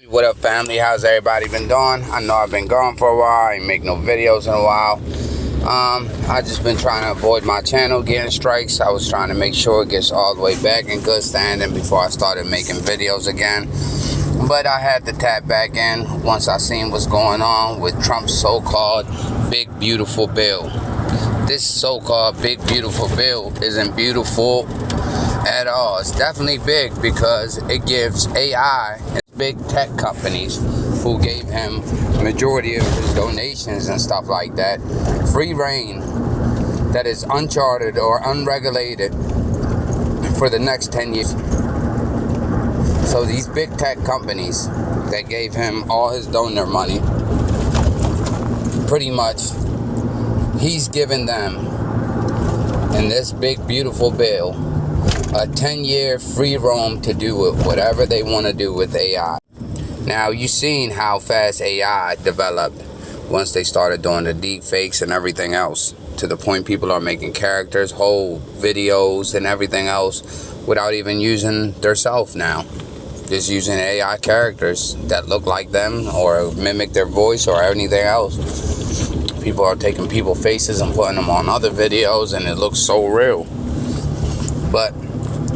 What up, family? How's everybody been doing? I know I've been gone for a while. I ain't make no videos in a while. I just been trying to avoid my channel getting strikes. I was trying to make sure it gets all the way back in good standing before I started making videos again. But I had to tap back in once I seen what's going on with Trump's so-called big beautiful bill. This so-called big beautiful bill isn't beautiful at all. It's definitely big because it gives AI and big tech companies who gave him majority of his donations and stuff like that free reign that is uncharted or unregulated for the next 10 years. So these big tech companies that gave him all his donor money, pretty much he's given them in this big beautiful bill a 10-year free roam to do whatever they want to do with AI. Now, you've seen how fast AI developed once they started doing the deep fakes and everything else, to the point people are making characters, whole videos and everything else without even using their self now. Just using AI characters that look like them or mimic their voice or anything else. People are taking people's faces and putting them on other videos and it looks so real. But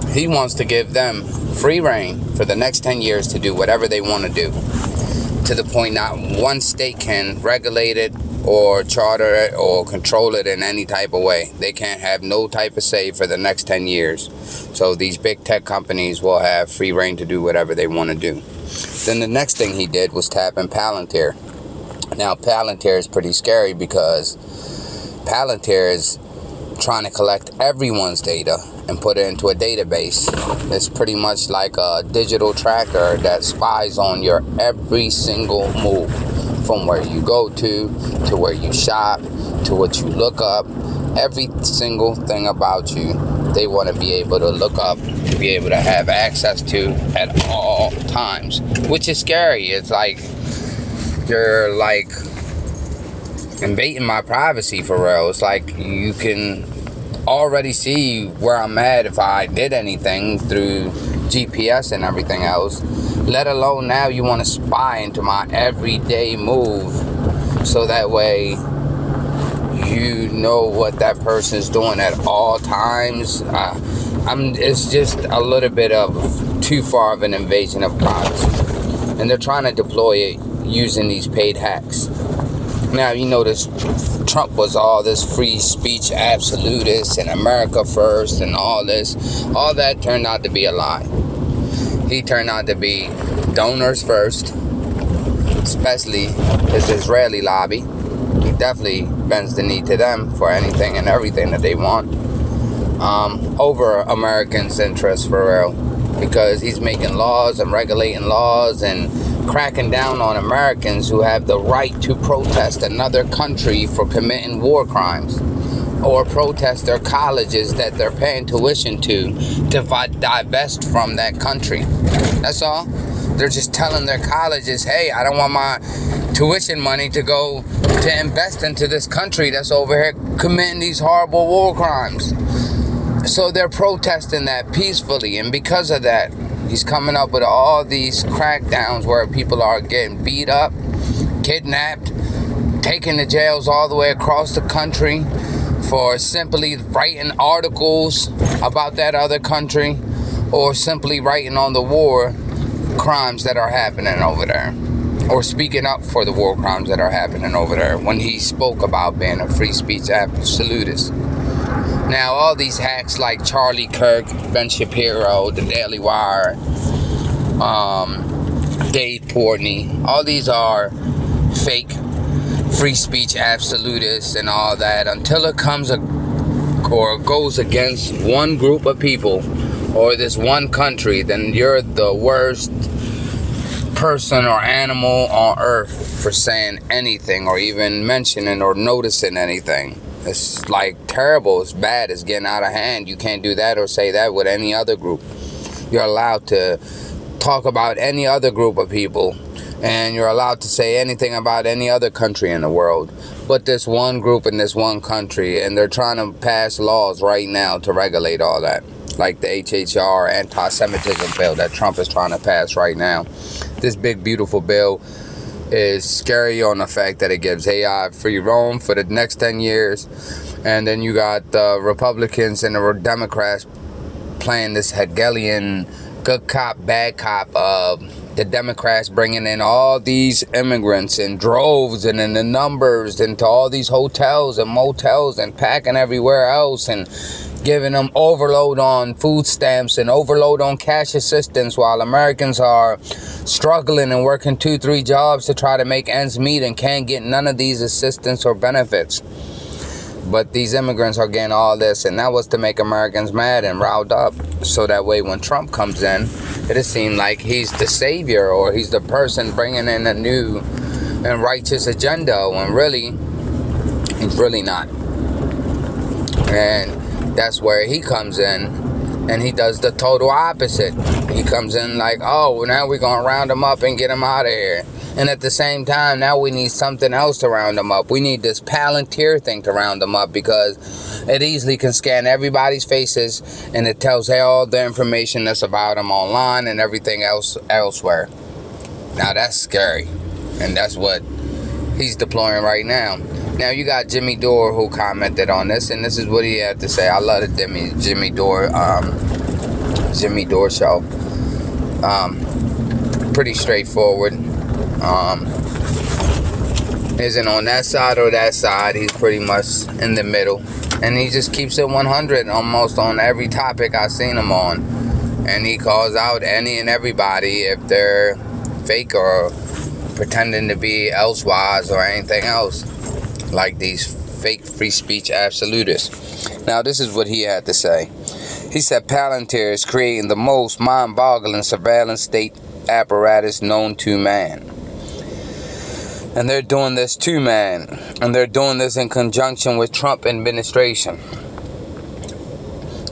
he wants to give them free reign for the next 10 years to do whatever they want to do, to the point not one state can regulate it or charter it or control it in any type of way. They can't have no type of say for the next 10 years. So these big tech companies will have free reign to do whatever they want to do. Then the next thing he did was tap in Palantir. Now, Palantir is pretty scary because Palantir is trying to collect everyone's data and put it into a database. It's pretty much like a digital tracker that spies on your every single move, from where you go to where you shop, to what you look up. Every single thing about you, they want to be able to look up, to be able to have access to at all times, which is scary. It's like you're like invading my privacy for real. It's like you can already see where I'm at if I did anything through GPS and everything else, let alone now you want to spy into my everyday move, so that way you know what that person's doing at all times. It's just a little bit of too far of an invasion of privacy, and they're trying to deploy it using these paid hacks. Now, you notice Trump was all this free speech absolutist and America first and all this. All that turned out to be a lie. He turned out to be donors first, especially his Israeli lobby. He definitely bends the knee to them for anything and everything that they want, over Americans' interests for real, because he's making laws and regulating laws and cracking down on Americans who have the right to protest another country for committing war crimes, or protest their colleges that they're paying tuition to divest from that country. That's all. They're just telling their colleges, hey, I don't want my tuition money to go to invest into this country that's over here committing these horrible war crimes. So they're protesting that peacefully, and because of that, he's coming up with all these crackdowns where people are getting beat up, kidnapped, taken to jails all the way across the country for simply writing articles about that other country, or simply writing on the war crimes that are happening over there, or speaking up for the war crimes that are happening over there when he spoke about being a free speech absolutist. Now, all these hacks like Charlie Kirk, Ben Shapiro, The Daily Wire, Dave Portnoy, all these are fake free speech absolutists and all that, until it comes or goes against one group of people or this one country. Then you're the worst person or animal on earth for saying anything or even mentioning or noticing anything. It's like terrible. It's bad. It's getting out of hand. You can't do that or say that with any other group. You're allowed to talk about any other group of people, and you're allowed to say anything about any other country in the world, but this one group in this one country. And they're trying to pass laws right now to regulate all that, like the HHR anti-Semitism bill that Trump is trying to pass right now. This big beautiful bill is scary on the fact that it gives AI free roam for the next 10 years. And then you got the Republicans and the Democrats playing this Hegelian good cop, bad cop of the Democrats bringing in all these immigrants in droves and in the numbers into all these hotels and motels and packing everywhere else and giving them overload on food stamps and overload on cash assistance while Americans are struggling and working 2-3 jobs to try to make ends meet and can't get none of these assistance or benefits. But these immigrants are getting all this, and that was to make Americans mad and riled up. So that way when Trump comes in, it'll seem like he's the savior or he's the person bringing in a new and righteous agenda, when really, he's really not. And that's where he comes in, and he does the total opposite. He comes in like, oh, now we're going to round him up and get him out of here. And at the same time, now we need something else to round them up. We need this palantir thing to round them up, because it easily can scan everybody's faces and it tells all the information that's about them online and everything else elsewhere. Now that's scary, and that's what he's deploying right now. Now you got Jimmy Dore who commented on this, and this is what he had to say. I love the Jimmy Dore show. Pretty straightforward. Isn't on that side or that side. He's pretty much in the middle, and he just keeps it 100 almost on every topic I've seen him on. And he calls out any and everybody if they're fake or pretending to be elsewise or anything else, like these fake free speech absolutists. Now this is what he had to say. He said Palantir is creating the most mind-boggling surveillance state apparatus known to man. And they're doing this to man. And they're doing this in conjunction with Trump administration.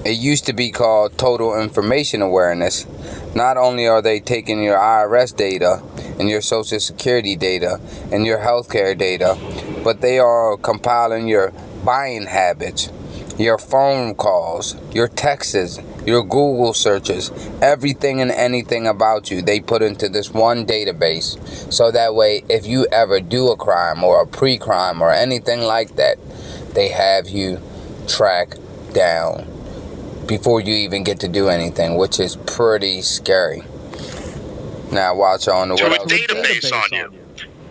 It used to be called total information awareness. Not only are they taking your IRS data and your Social Security data and your healthcare data, but they are compiling your buying habits, your phone calls, your texts, your Google searches, everything and anything about you they put into this one database. So that way, if you ever do a crime or a pre-crime or anything like that, they have you tracked down before you even get to do anything, which is pretty scary. Now watch on the to a database on you.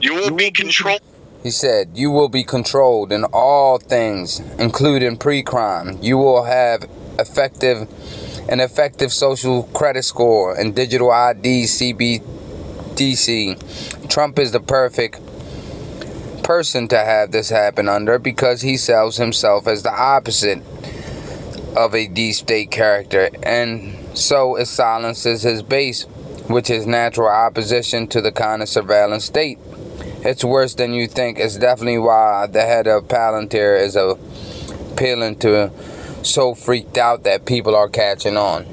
You will be controlled. He said, you will be controlled in all things, including pre-crime. You will have an effective social credit score and digital ID CBDC. Trump is the perfect person to have this happen under, because he sells himself as the opposite of a deep state character, and so it silences his base, which is natural opposition to the kind of surveillance state. It's worse than you think. It's definitely why the head of Palantir is appealing to so freaked out that people are catching on.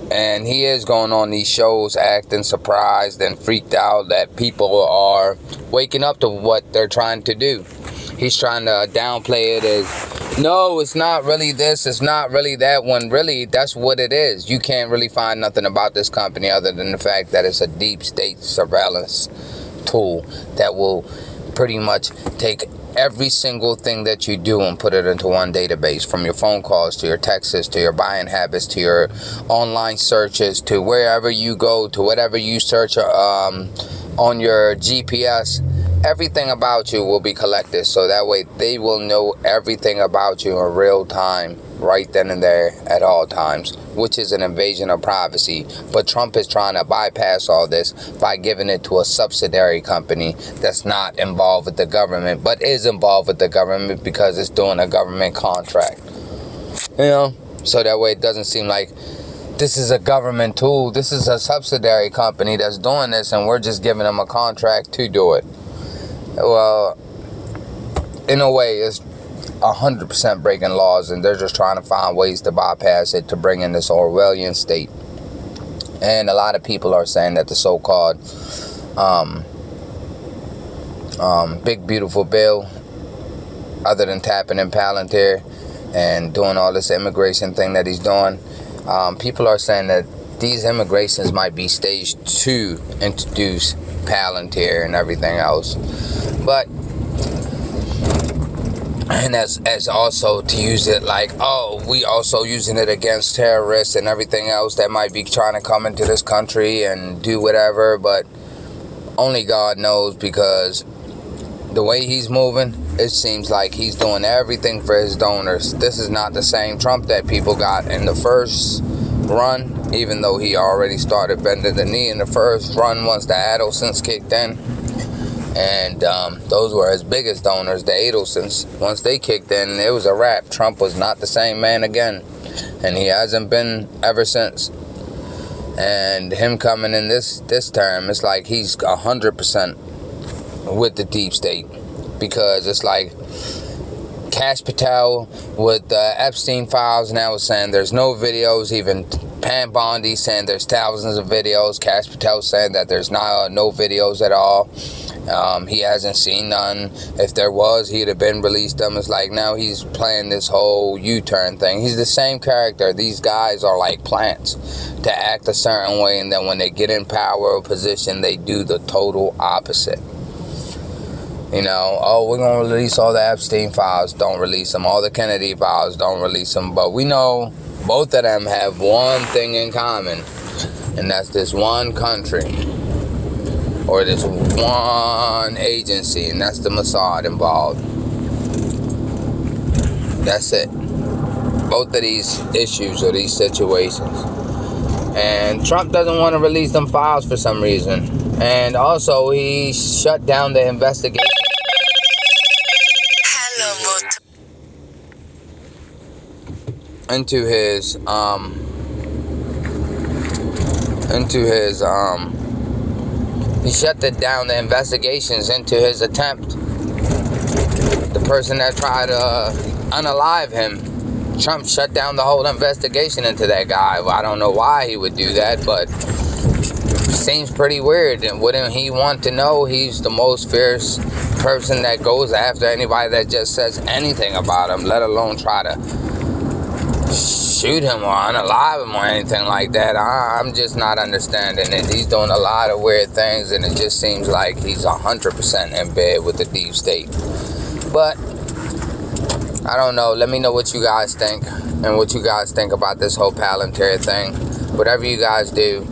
And he is going on these shows acting surprised and freaked out that people are waking up to what they're trying to do. He's trying to downplay it as, no, it's not really this, it's not really that, when really that's what it is. You can't really find nothing about this company other than the fact that it's a deep state surveillance tool that will pretty much take every single thing that you do and put it into one database, from your phone calls to your texts to your buying habits to your online searches to wherever you go to whatever you search on your GPS. Everything about you will be collected, so that way they will know everything about you in real time, right then and there at all times, which is an invasion of privacy. But Trump is trying to bypass all this by giving it to a subsidiary company that's not involved with the government, but is involved with the government because it's doing a government contract. You know, so that way it doesn't seem like this is a government tool. This is a subsidiary company that's doing this, and we're just giving them a contract to do it. Well, in a way, it's 100% breaking laws, and they're just trying to find ways to bypass it to bring in this Orwellian state. And a lot of people are saying that the so-called big beautiful bill, other than tapping in Palantir and doing all this immigration thing that he's doing, people are saying that these immigrations might be staged to introduce palantir and everything else. But, and as also to use it like, oh, we also using it against terrorists and everything else that might be trying to come into this country and do whatever. But only God knows, because the way he's moving, it seems like he's doing everything for his donors. This is not the same Trump that people got in the first run, even though he already started bending the knee in the first run once the Adelsons kicked in. And those were his biggest donors, the Adelsons. Once they kicked in, it was a wrap. Trump was not the same man again. And he hasn't been ever since. And him coming in this term, it's like he's 100% with the deep state. Because it's like Cash Patel with the Epstein files now is saying there's no videos. Even Pam Bondi saying there's thousands of videos. Cash Patel saying that there's no videos at all. He hasn't seen none. If there was, he'd have been released them. It's like now he's playing this whole U-turn thing. He's the same character. These guys are like plants to act a certain way, and then when they get in power or position, they do the total opposite. You know, oh, we're going to release all the Epstein files. Don't release them. All the Kennedy files. Don't release them. But we know both of them have one thing in common, and that's this one country or this one agency, and that's the Mossad involved. That's it. Both of these issues or these situations. And Trump doesn't want to release them files for some reason. And also, he shut down the investigation into his he shut down the investigations into his attempt. The person that tried to unalive him, Trump shut down the whole investigation into that guy. Well, I don't know why he would do that, but seems pretty weird. And wouldn't he want to know? He's the most fierce person that goes after anybody that just says anything about him, let alone try to shoot him or unalive him or anything like that. I'm just not understanding it. He's doing a lot of weird things, and it just seems like he's 100% in bed with the deep state. But I don't know. Let me know what you guys think, and what you guys think about this whole palantir thing. Whatever you guys do,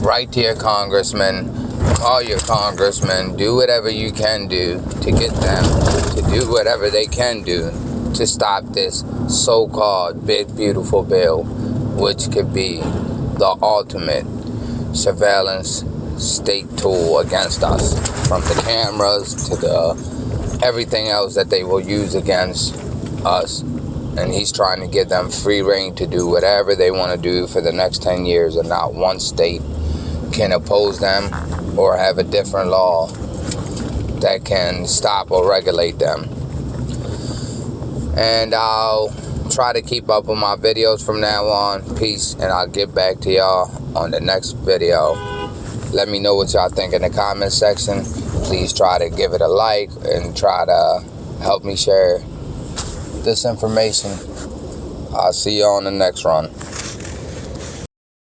write to your congressman, call your congressman, do whatever you can do to get them to do whatever they can do to stop this so-called big beautiful bill, which could be the ultimate surveillance state tool against us, from the cameras to the everything else that they will use against us. And he's trying to give them free reign to do whatever they want to do for the next 10 years, and not one state can oppose them or have a different law that can stop or regulate them. And I'll try to keep up with my videos from now on. Peace, and I'll get back to y'all on the next video. Let me know what y'all think in the comment section. Please try to give it a like and try to help me share this information. I'll see you on the next run.